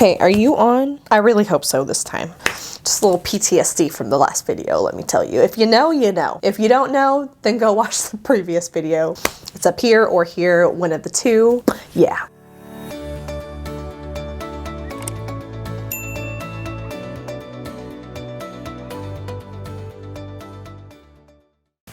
Okay, are you on? I really hope so this time. Just a little PTSD from the last video, let me tell you. If you know, you know. If you don't know, then go watch the previous video. It's up here or here, one of the two. Yeah.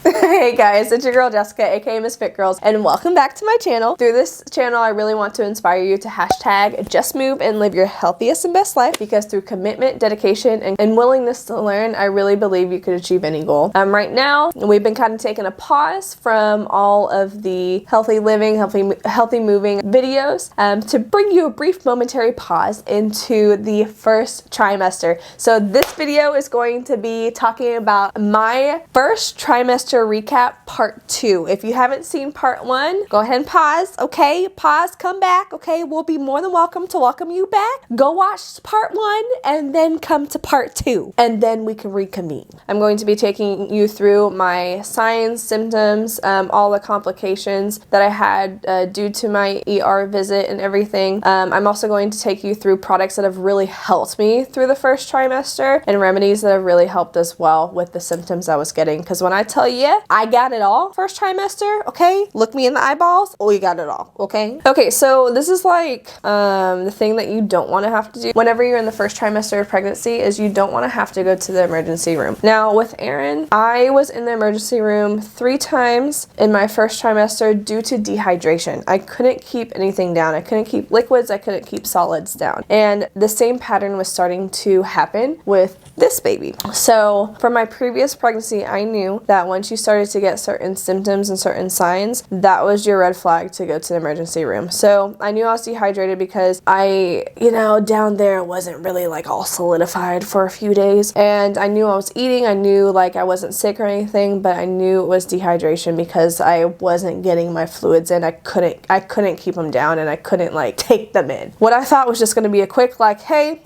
Hey guys, it's your girl Jessica, aka Miss Fit Girls, and welcome back to my channel. Through this channel, I really want to inspire you to hashtag just move and live your healthiest and best life, because through commitment, dedication, and willingness to learn, I really believe you could achieve any goal. Right now, we've been kind of taking a pause from all of the healthy living, healthy moving videos to bring you a brief momentary pause into the first trimester. So this video is going to be talking about my first trimester recap part 2. If you haven't seen part 1, go ahead and pause. Okay, pause, come back. Okay, we'll be more than welcome to welcome you back. Go watch part 1 and then come to part 2, and then we can reconvene. I'm going to be taking you through my signs, symptoms, all the complications that I had due to my ER visit and everything. I'm also going to take you through products that have really helped me through the first trimester and remedies that have really helped as well with the symptoms I was getting. Because when I tell you, I got it all first trimester, okay? Look me in the eyeballs. Oh, you got it all, okay? Okay, so this is like the thing that you don't want to have to do whenever you're in the first trimester of pregnancy is you don't want to have to go to the emergency room. Now, with Aaron, I was in the emergency room 3 times in my first trimester due to dehydration. I couldn't keep anything down. I couldn't keep liquids. I couldn't keep solids down. And the same pattern was starting to happen with this baby. So from my previous pregnancy, I knew that once you started to get certain symptoms and certain signs, that was your red flag to go to the emergency room. So I knew I was dehydrated because I, down there wasn't really like all solidified for a few days. And I knew I was eating. I knew like I wasn't sick or anything, but I knew it was dehydration because I wasn't getting my fluids in. I couldn't keep them down, and I couldn't like take them in. What I thought was just going to be a quick like, hey,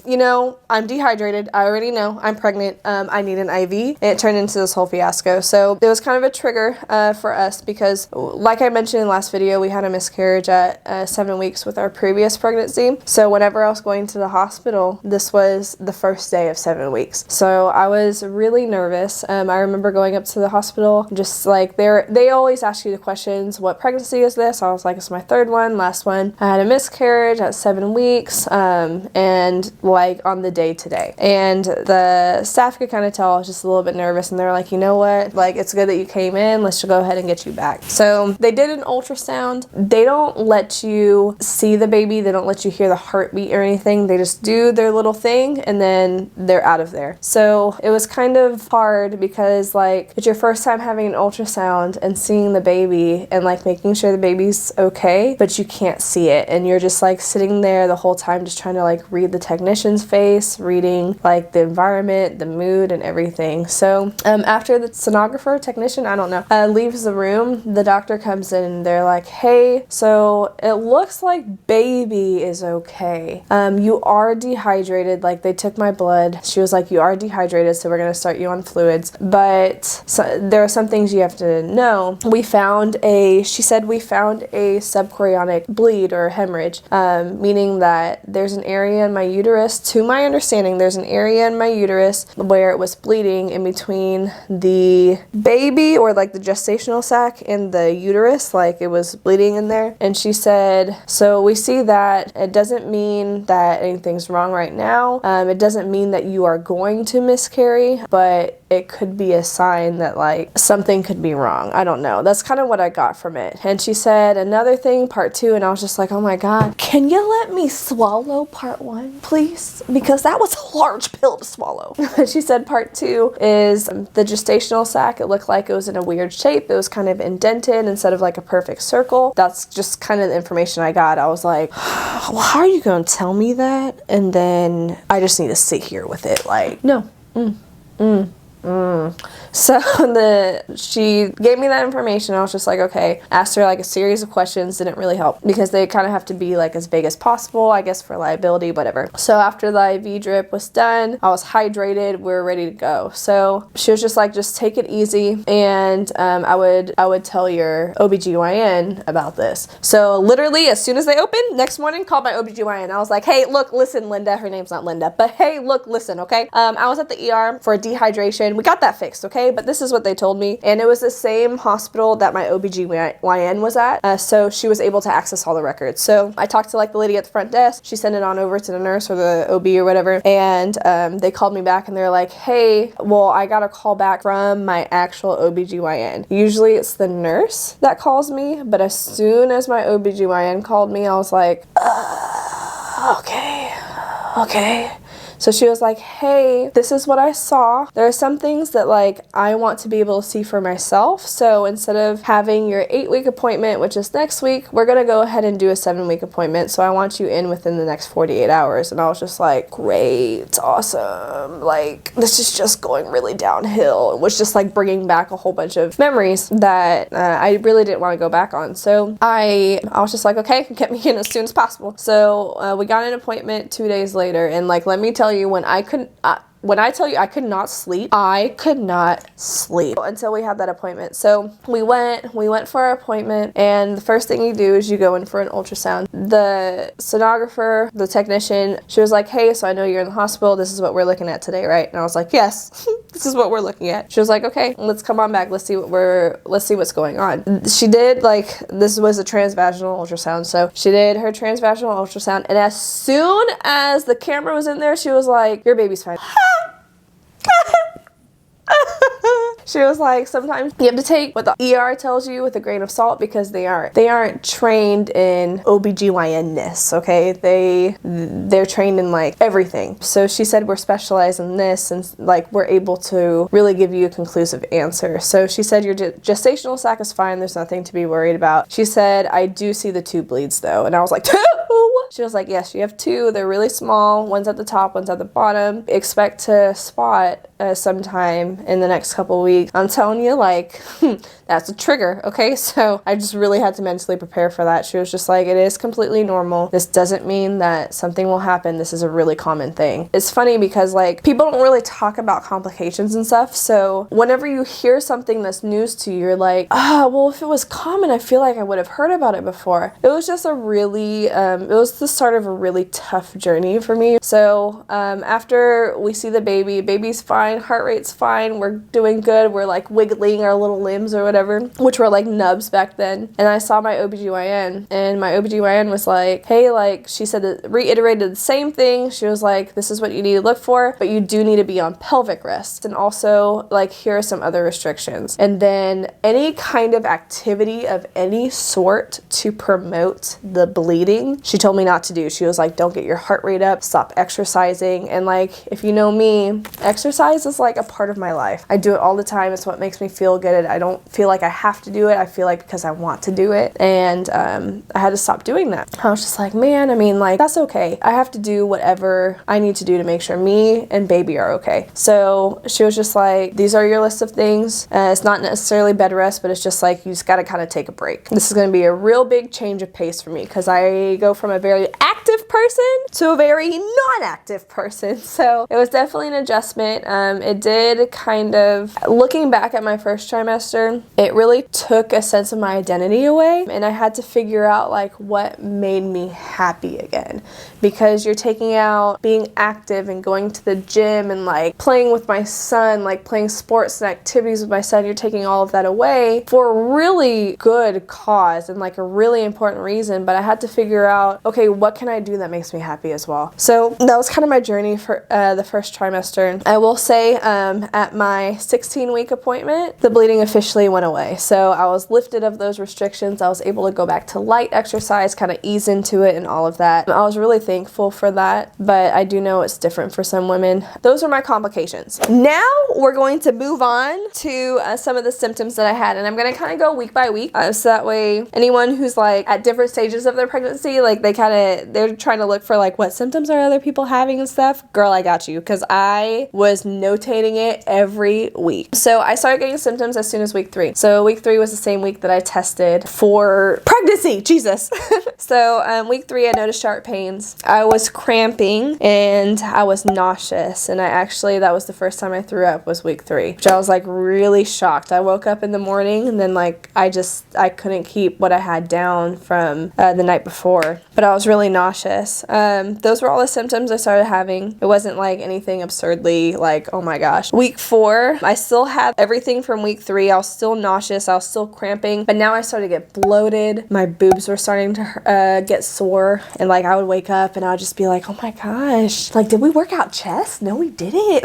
I'm dehydrated. I already know I'm pregnant. I need an IV. And it turned into this whole fiasco. So it was kind of a trigger for us because, like I mentioned in the last video, we had a miscarriage at 7 weeks with our previous pregnancy. So whenever I was going to the hospital, this was the first day of 7 weeks. So I was really nervous. I remember going up to the hospital, just like they always ask you the questions, what pregnancy is this? I was like, it's my 3rd one, last one. I had a miscarriage at 7 weeks, and like on the day today. And the staff could kind of tell I was just a little bit nervous, and they were like, you know what? Like, it's good that you came in. Let's just go ahead and get you back. So they did an ultrasound. They don't let you see the baby. They don't let you hear the heartbeat or anything. They just do their little thing and then they're out of there. So it was kind of hard because like it's your first time having an ultrasound and seeing the baby and like making sure the baby's okay, but you can't see it. And you're just like sitting there the whole time just trying to like read the technician's face, reading like the environment, the mood and everything. So after the sonographer, technician, I don't know, leaves the room, the doctor comes in and they're like, hey, so it looks like baby is okay. You are dehydrated. Like they took my blood. She was like, you are dehydrated, so we're going to start you on fluids. But there are some things you have to know. She said we found a subchorionic bleed or hemorrhage, meaning that there's an area in my uterus, to my understanding, there's an area in my uterus where it was bleeding in between the baby or like the gestational sac and the uterus, like it was bleeding in there. And she said, so we see that it doesn't mean that anything's wrong right now. It doesn't mean that you are going to miscarry, but it could be a sign that like something could be wrong. I don't know. That's kind of what I got from it. And she said another thing, part 2, and I was just like, oh my God, can you let me swallow part 1, please? Because that was a large pill to swallow. She said part 2 is the gestational sac. It looked like it was in a weird shape. It was kind of indented instead of like a perfect circle. That's just kind of the information I got. I was like, well, how are you going to tell me that? And then I just need to sit here with it like, no, So she gave me that information. I was just like, okay. Asked her like a series of questions. Didn't really help because they kind of have to be like as vague as possible, I guess, for liability, whatever. So after the IV drip was done, I was hydrated. We were ready to go. So she was just like, just take it easy, and I would tell your OBGYN about this. So literally as soon as they opened, next morning, called my OBGYN. I was like, hey, look, listen, Linda. Her name's not Linda, but hey, look, listen, okay? I was at the ER for dehydration. We got that fixed, okay? But this is what they told me. And it was the same hospital that my OBGYN was at. So she was able to access all the records. So I talked to like the lady at the front desk. She sent it on over to the nurse or the OB or whatever. And they called me back and they're like, hey, well, I got a call back from my actual OBGYN. Usually it's the nurse that calls me, but as soon as my OBGYN called me, I was like, okay. So she was like, hey, this is what I saw. There are some things that like I want to be able to see for myself. So instead of having your 8-week appointment, which is next week, we're going to go ahead and do a 7-week appointment. So I want you in within the next 48 hours. And I was just like, great, awesome. Like, this is just going really downhill. It was just like bringing back a whole bunch of memories that I really didn't want to go back on. So I was just like, okay, get me in as soon as possible. So we got an appointment 2 days later. And like, let me tell you, when I tell you I could not sleep until we had that appointment. So we went for our appointment, and the first thing you do is you go in for an ultrasound. The sonographer, the technician, she was like, hey, so I know you're in the hospital. This is what we're looking at today, right? And I was like, yes, this is what we're looking at. She was like, okay, let's come on back. Let's see what's going on. She did like, this was a transvaginal ultrasound. So she did her transvaginal ultrasound, and as soon as the camera was in there, she was like, your baby's fine. She was like, sometimes you have to take what the ER tells you with a grain of salt because they aren't trained in OBGYN-ness, okay? They're trained in like everything. So she said we're specialized in this, and like we're able to really give you a conclusive answer. So she said your gestational sac is fine. There's nothing to be worried about. She said, I do see the 2 bleeds though. And I was like, 2? She was like, yes, you have 2. They're really small. One's at the top, one's at the bottom. Expect to spot sometime in the next couple weeks. I'm telling you, like, that's a trigger, okay? So I just really had to mentally prepare for that. She was just like, it is completely normal. This doesn't mean that something will happen. This is a really common thing. It's funny because like people don't really talk about complications and stuff. So whenever you hear something that's news to you, you're like, well, if it was common, I feel like I would have heard about it before. It was just a really, it was the start of a really tough journey for me. So after we see the baby's fine, heart rate's fine, we're doing good, we're like wiggling our little limbs or whatever, which were like nubs back then. And I saw my OBGYN, and my OBGYN was like, hey, like, she said that, reiterated the same thing. She was like, this is what you need to look for, but you do need to be on pelvic rest. And also, like, here are some other restrictions. And then any kind of activity of any sort to promote the bleeding, she told me not to do. She was like, don't get your heart rate up, stop exercising. And like, if you know me, exercise is like a part of my life. I do it all the time. It's what makes me feel good. I don't feel like I have to do it. I feel like because I want to do it. And I had to stop doing that. I was just like, man, I mean, like, that's okay. I have to do whatever I need to do to make sure me and baby are okay. So she was just like, these are your list of things. It's not necessarily bed rest, but it's just like, you just got to kind of take a break. This is going to be a real big change of pace for me because I go from a very active person to a very non-active person. So it was definitely an adjustment. It did kind of, looking back at my first trimester, it really took a sense of my identity away, and I had to figure out like what made me happy again, because you're taking out being active and going to the gym and like playing with my son, like playing sports and activities with my son. You're taking all of that away for a really good cause and like a really important reason, but I had to figure out, okay, what can I do that makes me happy as well? So that was kind of my journey for the first trimester. I will say at my 16 week appointment, the bleeding officially went away. So I was lifted of those restrictions. I was able to go back to light exercise, kind of ease into it and all of that. I was really thankful for that, but I do know it's different for some women. Those are my complications. Now we're going to move on to some of the symptoms that I had, and I'm going to kind of go week by week, so that way anyone who's like at different stages of their pregnancy, like they're trying to look for like what symptoms are other people having and stuff. Girl, I got you, because I was notating it every week. So I started getting symptoms as soon as week 3. So week 3 was the same week that I tested for pregnancy. Jesus. So week 3, I noticed sharp pains. I was cramping and I was nauseous, and that was the first time I threw up was week 3, which I was like really shocked. I woke up in the morning and then like I couldn't keep what I had down from the night before, but I was really nauseous. Those were all the symptoms I started having. It wasn't like anything absurdly like, oh my gosh. Week 4, I still had everything from week 3. I was still nauseous. I was still cramping, but now I started to get bloated. My boobs were starting to get sore, and like I would wake up and I would just be like, oh my gosh, like did we work out chest? No, we didn't.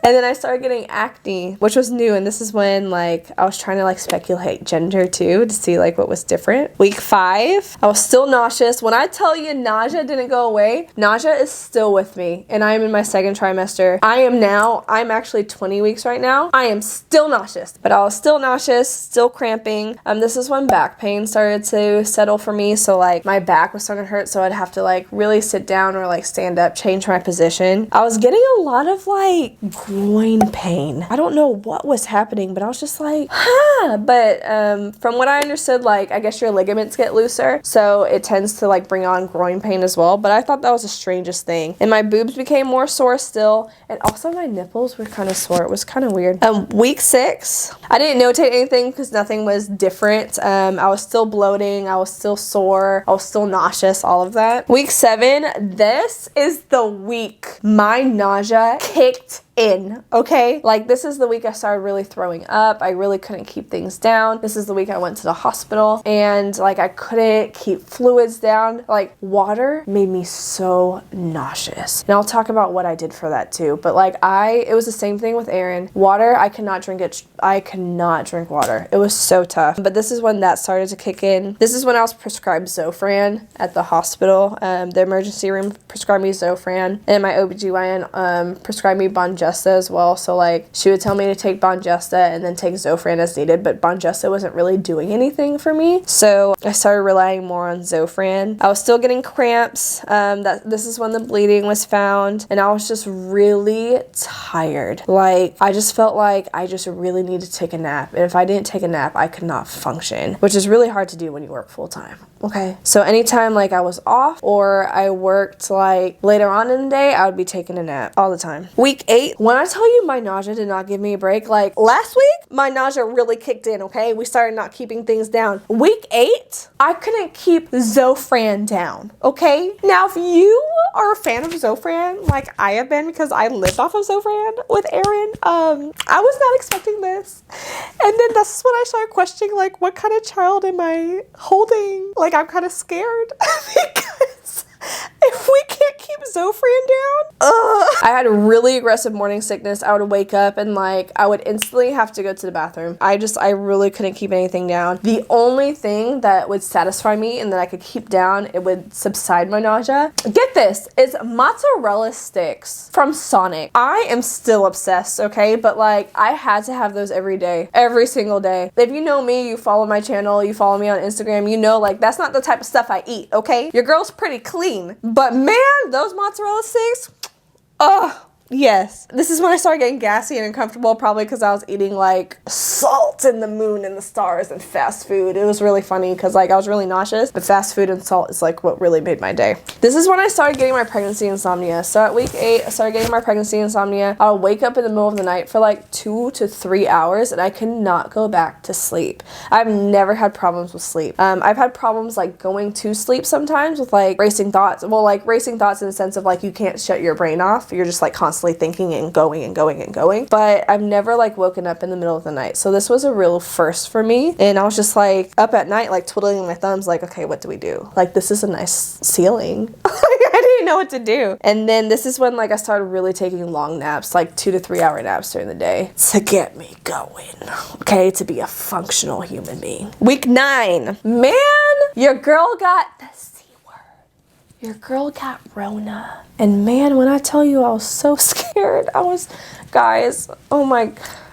And then I started getting acne, which was new, and this is when like I was trying to like speculate gender too to see like what was different. Week 5, I was still nauseous. When I tell you nausea didn't go away, nausea is still with me, and I am in my second trimester. I'm actually 20 weeks right now. I am still nauseous, but I was still nauseous, still cramping. This is when back pain started to settle for me, so like my back was starting to hurt, so I'd have to like really sit down or like stand up, change my position. I was getting a lot of like groin pain. I don't know what was happening, but I was just like, huh. But from what I understood, like I guess your ligaments get looser, so it tends to like bring on groin pain as well. But I thought that was the strangest thing. And my boobs became more sore still, and also my nipples were kind of sore. It was kind of weird. Week 6, I didn't notate anything because nothing was different. I was still bloating. I was still sore. I was still nauseous, all of that. Week 7, this is the week my nausea kicked in, okay? Like this is the week I started really throwing up. I really couldn't keep things down. This is the week I went to the hospital, and like I couldn't keep fluids down. Like water made me so nauseous. And I'll talk about what I did for that too. But like it was the same thing with Aaron. Water, I could not drink it. I could not drink water. It was so tough. But this is when that started to kick in. This is when I was prescribed Zofran at the hospital. The emergency room prescribed me Zofran, and my OBGYN prescribed me Bonjesta as well. So like she would tell me to take Bonjesta and then take Zofran as needed, but Bonjesta wasn't really doing anything for me, so I started relying more on Zofran. I was still getting cramps. This is when the bleeding was found, and I was just really tired. Like I just felt like I just really needed to take a nap, and if I didn't take a nap I could not function, which is really hard to do when you work full-time. Okay, so anytime like I was off or I worked like later on in the day, I would be taking a nap all the time. Week 8, when I tell you my nausea did not give me a break, like last week my nausea really kicked in, okay? We started not keeping things down. Week 8, I couldn't keep Zofran down, okay? Now if you are a fan of Zofran like I have been, because I lived off of Zofran with Aaron, I was not expecting this. And then that's when I started questioning like what kind of child am I holding? Like I'm kind of scared because if we can't keep Zofran down, I had really aggressive morning sickness. I would wake up and like I would instantly have to go to the bathroom. I really couldn't keep anything down. The only thing that would satisfy me and that I could keep down, it would subside my nausea, get this, is mozzarella sticks from Sonic. I am still obsessed, okay? But like I had to have those every day, every single day. If you know me, you follow my channel, you follow me on Instagram, you know like that's not the type of stuff I eat, okay? Your girl's pretty clean, but man, those mozzarella sticks, yes. This is when I started getting gassy and uncomfortable, probably because I was eating like salt and the moon and the stars and fast food. It was really funny because like I was really nauseous, but fast food and salt is like what really made my day. This is when I started getting my pregnancy insomnia. So at week 8, I started getting my pregnancy insomnia. I would wake up in the middle of the night for like 2 to 3 hours and I could not go back to sleep. I've never had problems with sleep. I've had problems like going to sleep sometimes with like racing thoughts. Well, like racing thoughts in the sense of like you can't shut your brain off. You're just like constantly constantly thinking and going and going and going. But I've never like woken up in the middle of the night. So this was a real first for me. And I was just like up at night, like twiddling my thumbs, like, okay, what do we do? Like, this is a nice ceiling. I didn't know what to do. And then this is when like I started really taking long naps, like 2 to 3 hour naps during the day to get me going. Okay, to be a functional human being. Week 9. Man, your girl got the C word. Your girl got Rona. And man, when I tell you I was so scared, guys, oh my,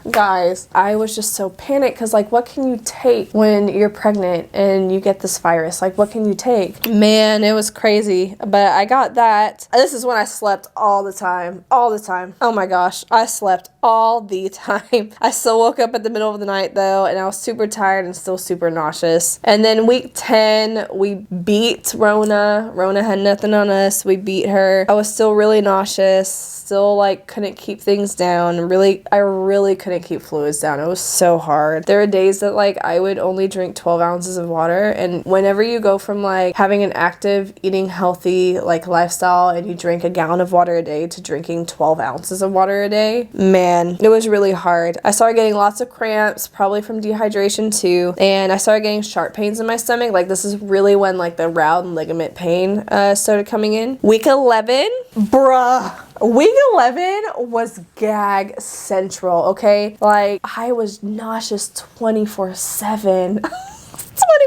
guys, I was just so panicked because like, what can you take when you're pregnant and you get this virus? Like, what can you take? Man, it was crazy, but I got that. This is when I slept all the time. Oh my gosh, I slept all the time. I still woke up at the middle of the night though, and I was super tired and still super nauseous. And then week 10, we beat Rona. Rona had nothing on us. We beat her. I was still really nauseous, still like couldn't keep things down. I really couldn't keep fluids down. It was so hard. There were days that like I would only drink 12 ounces of water, and whenever you go from like having an active, eating healthy like lifestyle and you drink a gallon of water a day to drinking 12 ounces of water a day, man, it was really hard. I started getting lots of cramps, probably from dehydration too, and I started getting sharp pains in my stomach. Like, this is really when like the round ligament pain started coming in. Week 11, bruh. Week 11 was gag central, okay? Like, I was nauseous 24/7.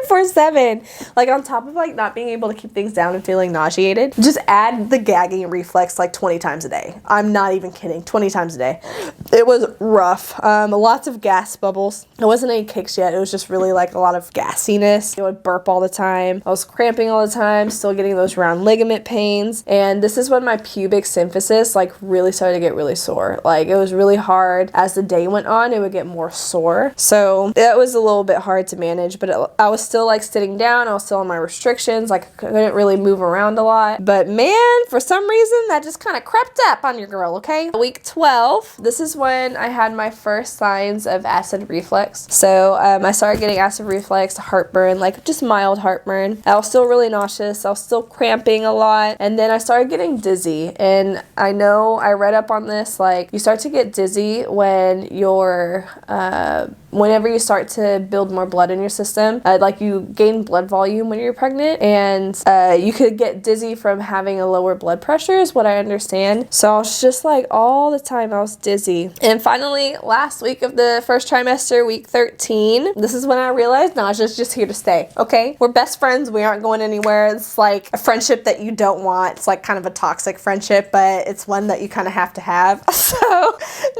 24/7. Like, on top of like not being able to keep things down and feeling nauseated, just add the gagging reflex like 20 times a day. I'm not even kidding, 20 times a day. It was rough. Lots of gas bubbles. It wasn't any kicks yet. It was just really like a lot of gassiness. I would burp all the time. I was cramping all the time, still getting those round ligament pains. And this is when my pubic symphysis like really started to get really sore. Like, it was really hard. As the day went on, it would get more sore. So it was a little bit hard to manage, but I was still like sitting down. I was still on my restrictions. Like, I couldn't really move around a lot. But man, for some reason, that just kind of crept up on your girl, okay? Week 12, this is when I had my first signs of acid reflux. So I started getting acid reflux, heartburn, like just mild heartburn. I was still really nauseous. I was still cramping a lot. And then I started getting dizzy. And I know I read up on this, like, you start to get dizzy when you're, whenever you start to build more blood in your system. Like, you gain blood volume when you're pregnant, and you could get dizzy from having a lower blood pressure is what I understand. So I was just like, all the time I was dizzy. And finally, last week of the first trimester, week 13, this is when I realized nausea's just here to stay, okay? We're best friends. We aren't going anywhere. It's like a friendship that you don't want. It's like kind of a toxic friendship, but it's one that you kind of have to have. So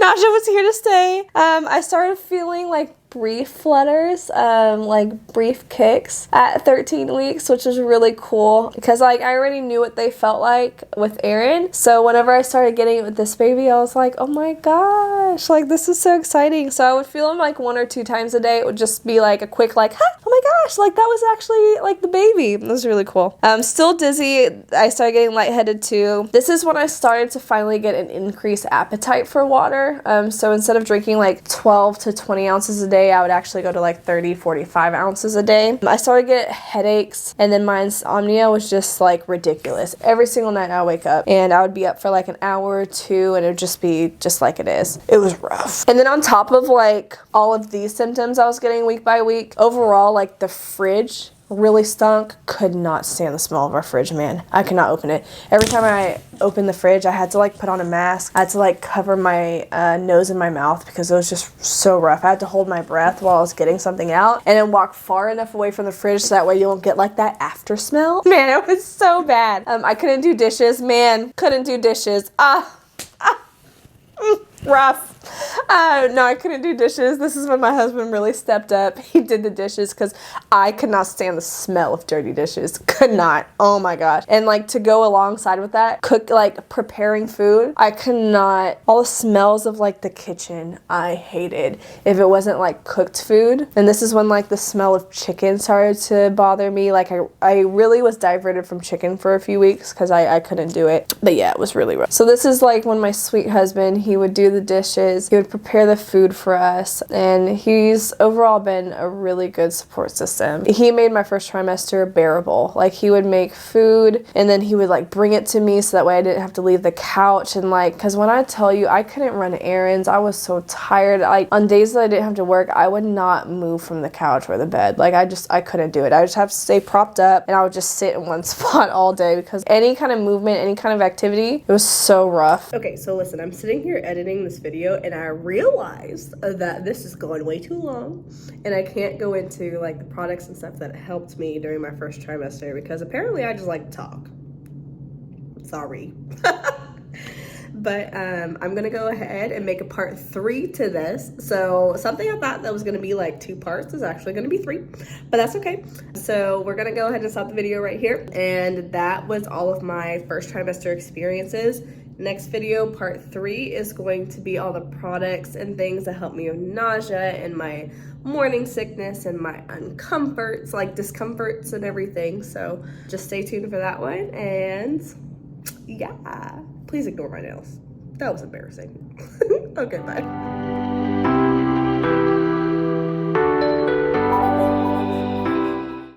nausea was here to stay. I started feeling like brief flutters, like brief kicks at 13 weeks, which was really cool because like I already knew what they felt like with Aaron. So whenever I started getting it with this baby, I was like, oh my gosh, like this is so exciting. So I would feel them like 1 or 2 times a day. It would just be like a quick like, huh, oh my gosh, like that was actually like the baby. It was really cool. Still dizzy. I started getting lightheaded too. This is when I started to finally get an increased appetite for water. So instead of drinking like 12 to 20 ounces a day, I would actually go to like 30, 45 ounces a day. I started to get headaches, and then my insomnia was just like ridiculous. Every single night I would wake up and I would be up for like an hour or 2, and it would just be just like it is. It was rough. And then on top of like all of these symptoms I was getting week by week, overall like the fridge really stunk. Could not stand the smell of our fridge, man. I could not open it. Every time I opened the fridge, I had to like put on a mask. I had to like cover my nose and my mouth because it was just so rough. I had to hold my breath while I was getting something out and then walk far enough away from the fridge so that way you won't get like that after smell. Man, it was so bad. I couldn't do dishes, man. Couldn't do dishes. Rough. No, I couldn't do dishes. This is when my husband really stepped up. He did the dishes because I could not stand the smell of dirty dishes. Could not. Oh my gosh. And like to go alongside with that, preparing food, I could not. All the smells of like the kitchen, I hated if it wasn't like cooked food. And this is when like the smell of chicken started to bother me. Like I really was diverted from chicken for a few weeks because I couldn't do it. But yeah, it was really rough. So this is like when my sweet husband, he would do the dishes, he would prepare the food for us, and he's overall been a really good support system. He made my first trimester bearable. Like, he would make food and then he would like bring it to me so that way I didn't have to leave the couch. And like, because when I tell you, I couldn't run errands, I was so tired. Like, on days that I didn't have to work, I would not move from the couch or the bed. Like, I couldn't do it. I just have to stay propped up, and I would just sit in one spot all day, because any kind of movement, any kind of activity, it was so rough. Okay, so listen, I'm sitting here editing this video and I realized that this is going way too long, and I can't go into like the products and stuff that helped me during my first trimester, because apparently I just like to talk. Sorry. But I'm gonna go ahead and make a part 3 to this. So something I thought that was gonna be like 2 parts is actually gonna be 3, but that's okay. So we're gonna go ahead and stop the video right here. And that was all of my first trimester experiences. Next video, part 3, is going to be all the products and things that help me with nausea and my morning sickness and my uncomforts, like discomforts and everything. So just stay tuned for that one. And yeah, please ignore my nails. That was embarrassing. Okay, bye.